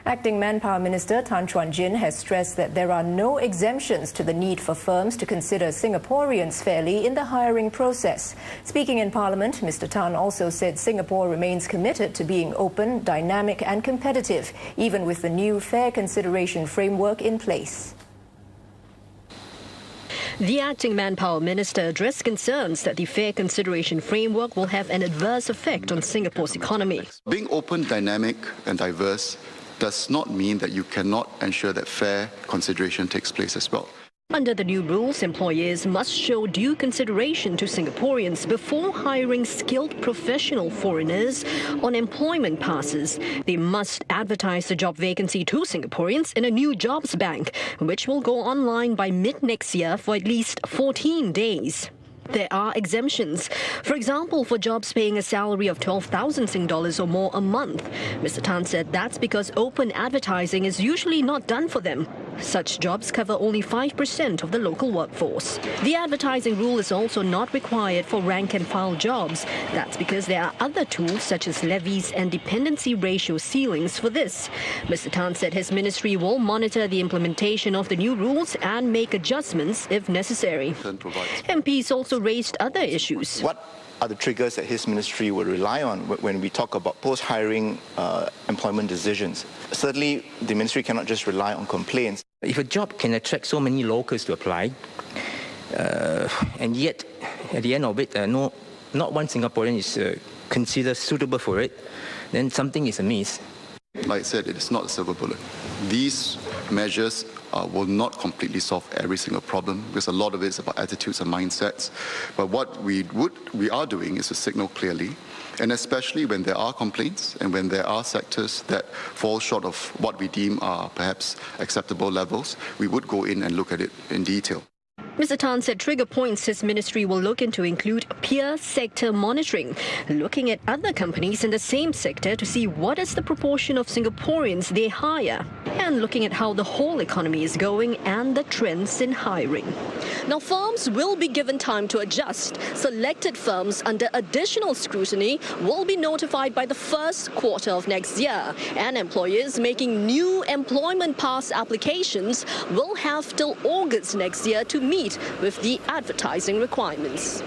Acting Manpower Minister Chuan Jin has stressed that there are no exemptions to the need for firms to consider Singaporeans fairly in the hiring process. Speaking in Parliament, Mr. Tan also said Singapore remains committed to being open, dynamic and competitive, even with the new fair consideration framework in place. The acting Manpower Minister addressed concerns that the fair consideration framework will have an adverse effect on Singapore's economy. Being open, dynamic and diverse does not mean that you cannot ensure that fair consideration takes place as well. Under the new rules, employers must show due consideration to Singaporeans before hiring skilled professional foreigners on employment passes. They must advertise the job vacancy to Singaporeans in a new jobs bank, which will go online by mid-next year for at least 14 days. There are exemptions. For example, for jobs paying a salary of 12,000 Sing dollars or more a month. Mr. Tan said that's because open advertising is usually not done for them. Such jobs cover only 5% of the local workforce. The advertising rule is also not required for rank and file jobs. That's because there are other tools such as levies and dependency ratio ceilings for this. Mr. Tan said his ministry will monitor the implementation of the new rules and make adjustments if necessary. MPs also raised other issues. What are the triggers that his ministry will rely on when we talk about post-hiring employment decisions? Certainly, the ministry cannot just rely on complaints. If a job can attract so many locals to apply, and yet at the end of it, not one Singaporean is considered suitable for it, then something is amiss. Like I said, it is not a silver bullet. These measures will not completely solve every single problem because a lot of it is about attitudes and mindsets. But what we are doing is to signal clearly, and especially when there are complaints and when there are sectors that fall short of what we deem are perhaps acceptable levels, we would go in and look at it in detail. Mr. Tan said trigger points his ministry will look into include peer sector monitoring, looking at other companies in the same sector to see what is the proportion of Singaporeans they hire, and looking at how the whole economy is going and the trends in hiring. Now, firms will be given time to adjust. Selected firms under additional scrutiny will be notified by the first quarter of next year, and employers making new employment pass applications will have till August next year to meet with the advertising requirements.